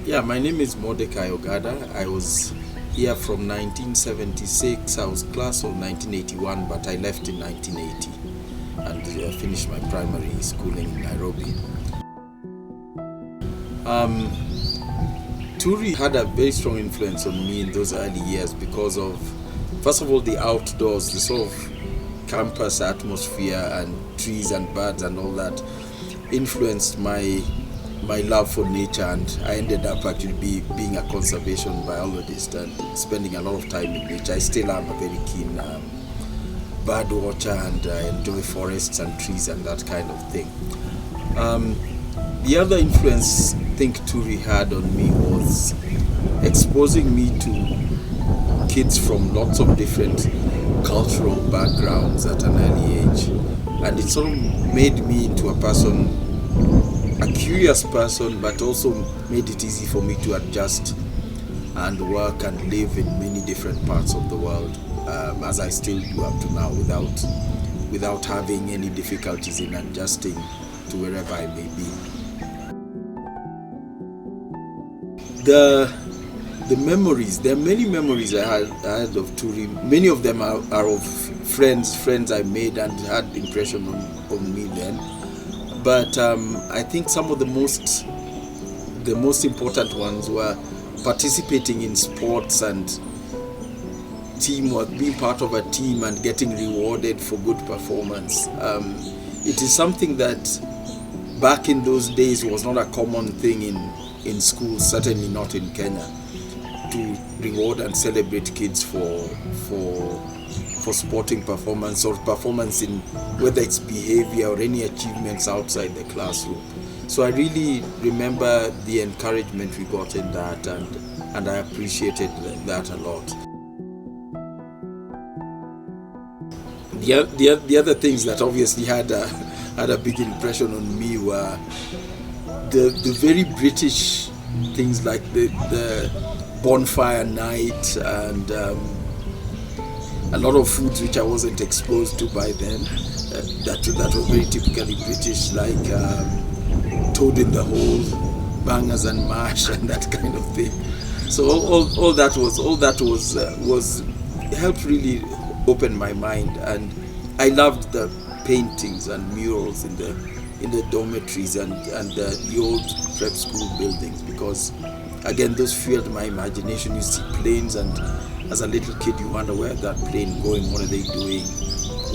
Yeah, my name is Mordecai Ogada. I was here from 1976. I was class of 1981, but I left in 1980 and finished my primary schooling in Nairobi. Turi had a very strong influence on me in those early years because of, first of all, the outdoors, the sort of campus atmosphere and trees and birds and all that influenced my love for nature, and I ended up actually being a conservation biologist and spending a lot of time in nature. I still am a very keen bird watcher, and I enjoy forests and trees and that kind of thing. The other influence I think Turi had on me was exposing me to kids from lots of different cultural backgrounds at an early age, and it sort of made me into a curious person, but also made it easy for me to adjust and work and live in many different parts of the world, as I still do up to now, without having any difficulties in adjusting to wherever I may be. The memories, there are many memories I had of Turi. Many of them are of friends I made and had impression on me then. But I think some of the most important ones were participating in sports and teamwork, being part of a team and getting rewarded for good performance. It is something that back in those days was not a common thing in schools, certainly not in Kenya, to reward and celebrate kids for sporting performance or performance in whether it's behavior or any achievements outside the classroom. So I really remember the encouragement we got in that, and I appreciated that a lot. The other things that obviously had a big impression on me were the very British things like the bonfire night and a lot of foods which I wasn't exposed to by then, that were very typically British, like toad in the hole, bangers and mash, and that kind of thing. So all that was helped really open my mind, and I loved the paintings and murals in the dormitories and the old prep school buildings, because again those fueled my imagination. You see planes, and as a little kid you wonder where that plane going, what are they doing,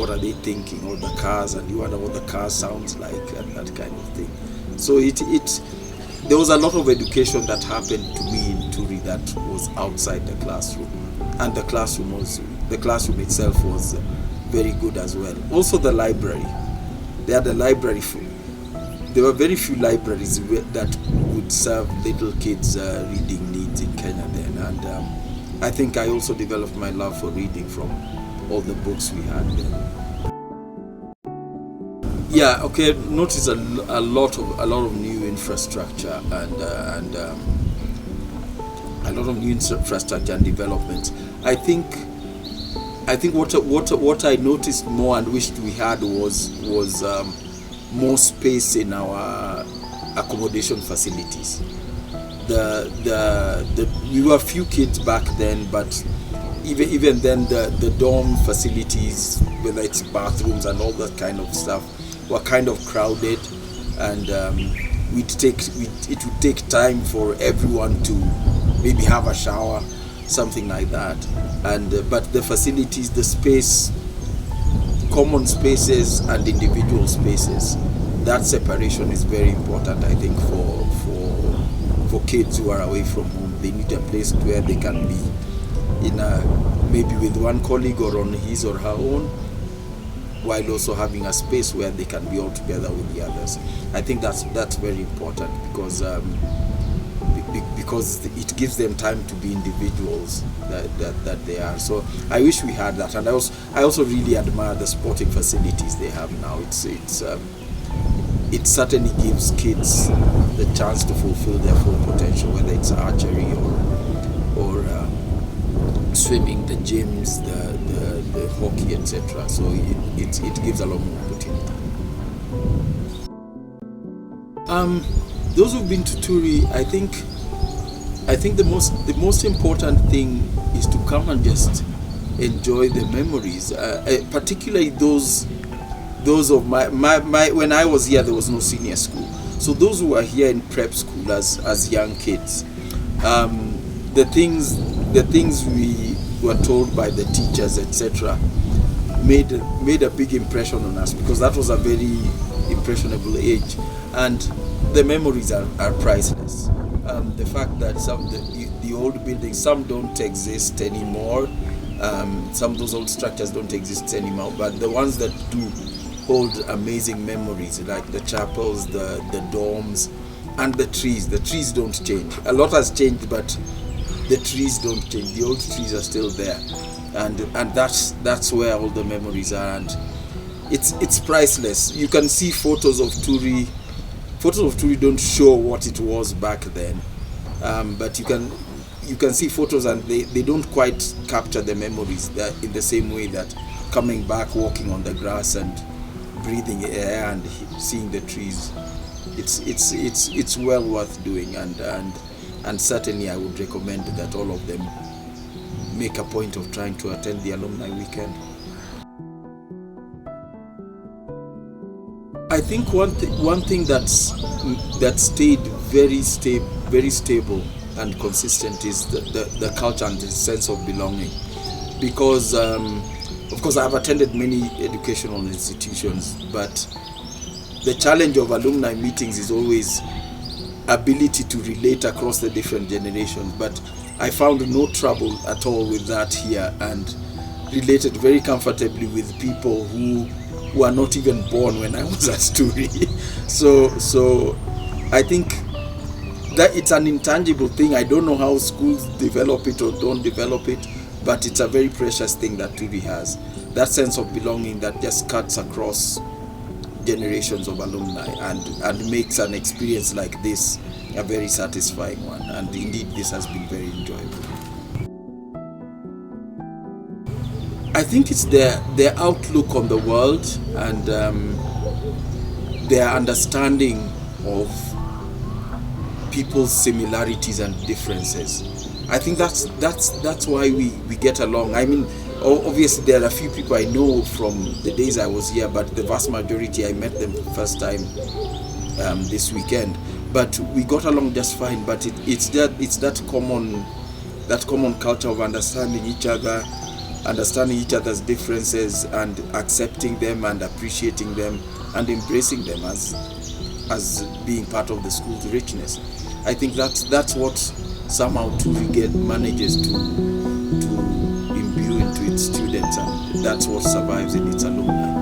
what are they thinking, or the cars, and you wonder what the car sounds like and that kind of thing. So there was a lot of education that happened to me in Turi that was outside the classroom, and the classroom itself was very good as well. Also the library, they had a library there were very few libraries that would serve little kids' reading needs in Kenya then, and I think I also developed my love for reading from all the books we had then. Yeah, okay. Notice a lot of new infrastructure and a lot of new infrastructure and development. I think what I noticed more and wished we had was more space in our accommodation facilities. We were few kids back then, but even then the dorm facilities, whether it's bathrooms and all that kind of stuff, were kind of crowded, and it would take time for everyone to maybe have a shower, something like that. But the facilities, the space, common spaces and individual spaces, that separation is very important, I think, for kids who are away from home. They need a place where they can be maybe with one colleague or on his or her own, while also having a space where they can be all together with the others. I think that's very important, because it gives them time to be individuals that they are. So I wish we had that, and I also really admire the sporting facilities they have now. It certainly gives kids the chance to fulfill their full potential, whether it's archery or swimming, the gyms, the hockey, etc. So it gives a lot more opportunity. Those who've been to Turi, I think I think the most important thing is to come and just enjoy the memories, particularly those of my when I was here, there was no senior school, so those who were here in prep school as young kids, the things we were told by the teachers, etc., made a big impression on us, because that was a very impressionable age, and the memories are priceless. The fact that the old buildings, some don't exist anymore, some of those old structures don't exist anymore, but the ones that do hold amazing memories, like the chapels, the dorms, and the trees don't change. A lot has changed, but the trees don't change. The old trees are still there, and that's where all the memories are, and it's priceless. You can see photos of Turi. Photos of Turi don't show what it was back then, but you can see photos, and they don't quite capture the memories that in the same way that coming back, walking on the grass and breathing air and seeing the trees. It's well worth doing, and certainly I would recommend that all of them make a point of trying to attend the alumni weekend. I think one thing that stayed very stable and consistent is the culture and the sense of belonging, because of course I've attended many educational institutions, but the challenge of alumni meetings is always ability to relate across the different generations, but I found no trouble at all with that here, and related very comfortably with people who were not even born when I was at Turi. So I think that it's an intangible thing. I don't know how schools develop it or don't develop it, but it's a very precious thing that Turi has. That sense of belonging that just cuts across generations of alumni and makes an experience like this a very satisfying one. And indeed, this has been very enjoyable. I think it's their outlook on the world and their understanding of people's similarities and differences. I think that's why we get along. I mean, obviously there are a few people I know from the days I was here, but the vast majority I met them the first time this weekend. But we got along just fine. But it's that common culture of understanding each other, understanding each other's differences, and accepting them and appreciating them and embracing them as being part of the school's richness. I think that's what somehow Turi manages to imbue into its students, and that's what survives in its alumni.